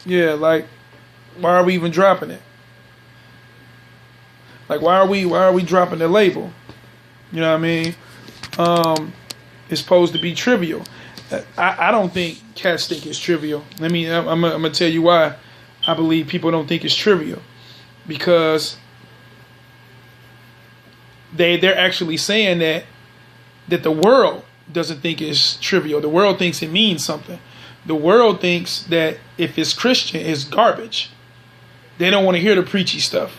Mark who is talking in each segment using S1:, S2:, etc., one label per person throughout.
S1: Yeah, like, why are we even dropping it? Like, why are we dropping the label? You know what I mean? It's supposed to be trivial. I don't think cats think it's trivial. I'm gonna tell you why I believe people don't think it's trivial. Because they're actually saying that the world doesn't think it's trivial. The world thinks it means something. The world thinks that if it's Christian, it's garbage. They don't want to hear the preachy stuff.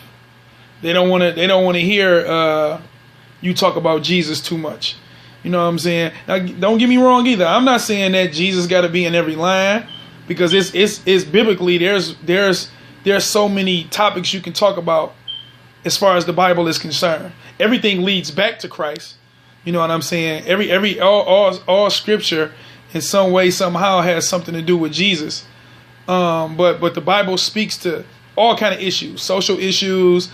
S1: They don't want to hear you talk about Jesus too much. You know what I'm saying? Now, don't get me wrong either. I'm not saying that Jesus got to be in every line, because it's biblically there's so many topics you can talk about as far as the Bible is concerned. Everything leads back to Christ. You know what I'm saying? All scripture in some way somehow has something to do with Jesus. But the Bible speaks to all kind of issues, social issues,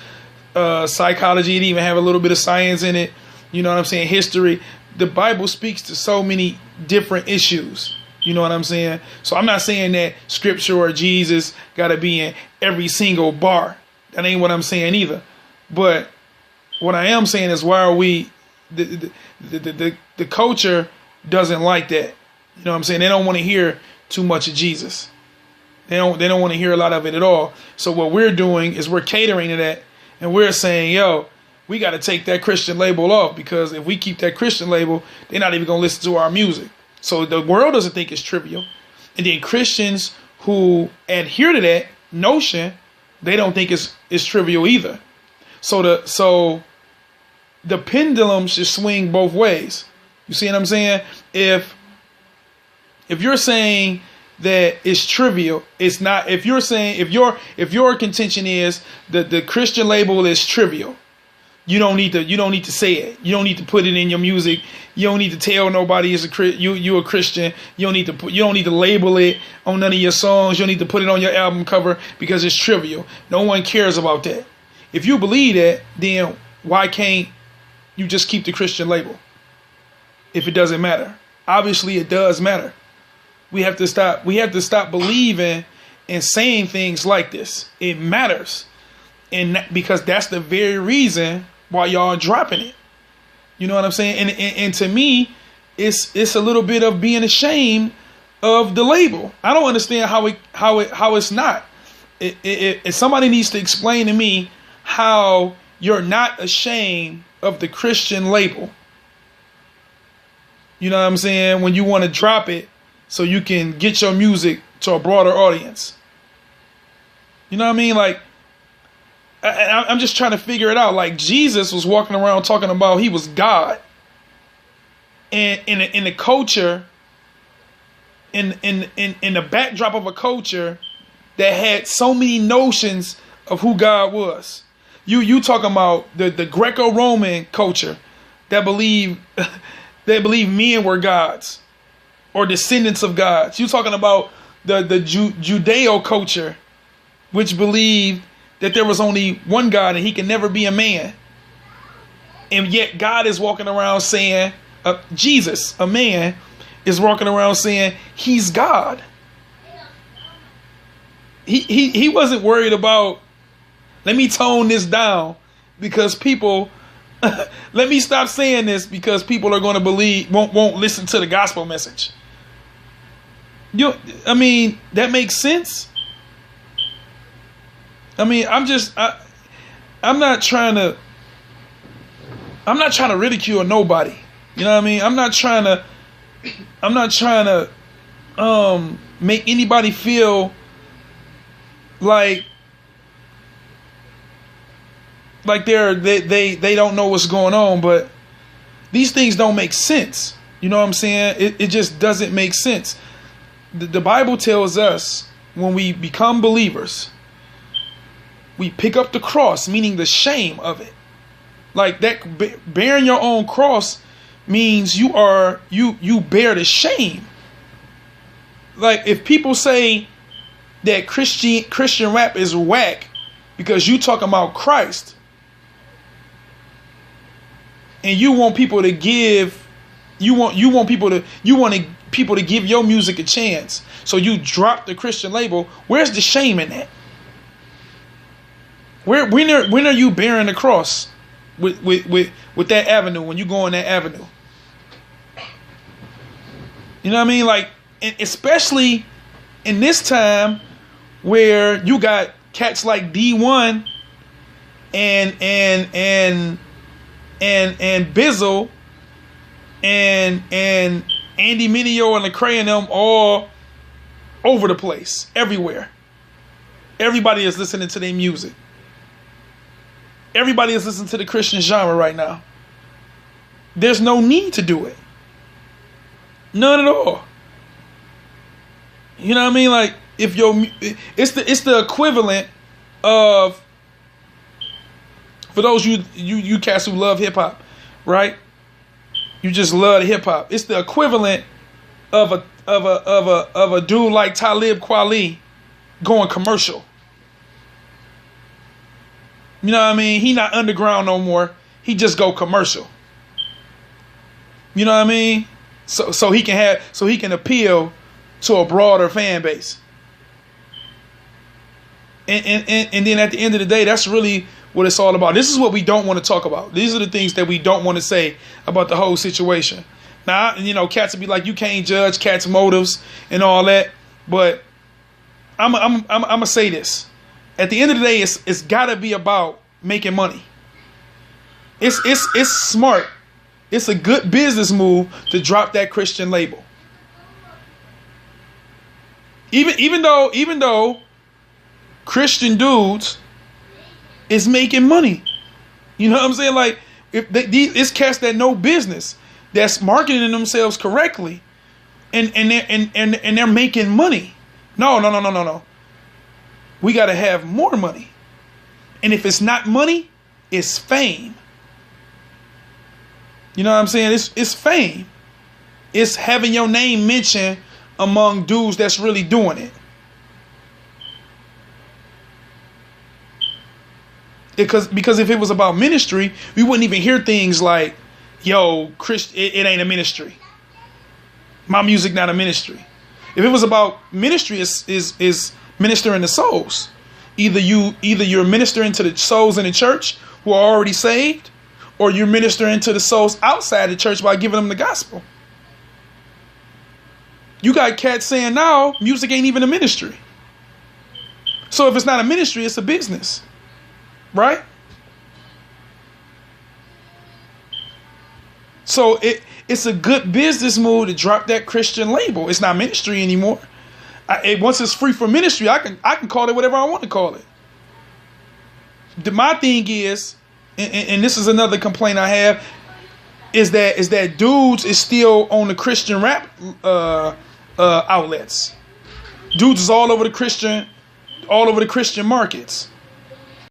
S1: psychology. It even have a little bit of science in it. You know what I'm saying? History. The Bible speaks to so many different issues. You know what I'm saying? So I'm not saying that scripture or Jesus got to be in every single bar. That ain't what I'm saying either. But what I am saying is, why are we, the culture doesn't like that. You know what I'm saying? They don't want to hear too much of Jesus. They don't want to hear a lot of it at all. So what we're doing is we're catering to that, and we're saying, yo, we got to take that Christian label off, because if we keep that Christian label, they're not even going to listen to our music. So the world doesn't think it's trivial. And then Christians who adhere to that notion, they don't think it's trivial either. So the pendulum should swing both ways. You see what I'm saying? If you're saying that it's trivial, it's not. If you're saying, if your contention is that the Christian label is trivial, you don't need to say it. You don't need to put it in your music. You don't need to tell nobody you a Christian. You don't need to label it on none of your songs. You don't need to put it on your album cover, because it's trivial. No one cares about that. If you believe that, then why can't you just keep the Christian label? If it doesn't matter. Obviously it does matter. We have to stop believing and saying things like this. It matters. And because that's the very reason why y'all are dropping it. You know what I'm saying? And to me, it's a little bit of being ashamed of the label. I don't understand how it's not. If somebody needs to explain to me how you're not ashamed of the Christian label. You know what I'm saying? When you want to drop it so you can get your music to a broader audience. You know what I mean? Like, I'm just trying to figure it out. Like, Jesus was walking around talking about he was God. And in the culture, in the backdrop of a culture that had so many notions of who God was. You talking about the Greco-Roman culture that believe men were gods or descendants of gods. You talking about the Judeo culture, which believed that there was only one God and he can never be a man. And yet God is walking around saying, Jesus, a man, is walking around saying he's God. He wasn't worried about, let me tone this down because people, let me stop saying this because people are going to won't listen to the gospel message. I mean, that makes sense. I mean, I'm not trying to ridicule nobody. You know what I mean? I'm not trying to make anybody feel like they don't know what's going on, but these things don't make sense. You know what I'm saying? It just doesn't make sense. The Bible tells us when we become believers, we pick up the cross, meaning the shame of it. Like that, bearing your own cross means you bear the shame. Like if people say that Christian rap is whack because you talking about Christ, and you want people to people to give your music a chance. So you drop the Christian label. Where's the shame in that? When are you bearing the cross with that avenue, when you go on that avenue? You know what I mean? Like, especially in this time where you got cats like D1 and Bizzle and Andy Mineo and Lecrae and them all over the place, everywhere. Everybody is listening to their music. Everybody is listening to the Christian genre right now. There's no need to do it. None at all. You know what I mean? Like, if it's the equivalent of, for those you cats who love hip hop, right? You just love hip hop. It's the equivalent of a dude like Talib Kweli going commercial. You know what I mean? He not underground no more. He just go commercial. You know what I mean? So he can appeal to a broader fan base. And then at the end of the day, that's really what it's all about. This is what we don't want to talk about. These are the things that we don't want to say about the whole situation. Now, you know, cats will be like, you can't judge cats' motives and all that. But I'm gonna say this. At the end of the day, it's gotta be about making money. It's smart. It's a good business move to drop that Christian label. Even though Christian dudes is making money. You know what I'm saying? Like, if it's cats that know business, that's marketing themselves correctly, and they're making money. No. We got to have more money. And if it's not money, it's fame. You know what I'm saying? It's fame. It's having your name mentioned among dudes that's really doing it. Because if it was about ministry, we wouldn't even hear things like, yo, it ain't a ministry. My music not a ministry. If it was about ministry, is ministering to souls. Either you're ministering to the souls in the church who are already saved, or you're ministering to the souls outside the church by giving them the gospel. You got cats saying now music ain't even a ministry. So if it's not a ministry, it's a business. Right? So it's a good business move to drop that Christian label. It's not ministry anymore. Once it's free for ministry, I can call it whatever I want to call it. My thing is, and this is another complaint I have, is that dudes is still on the Christian rap outlets. Dudes is all over the Christian markets.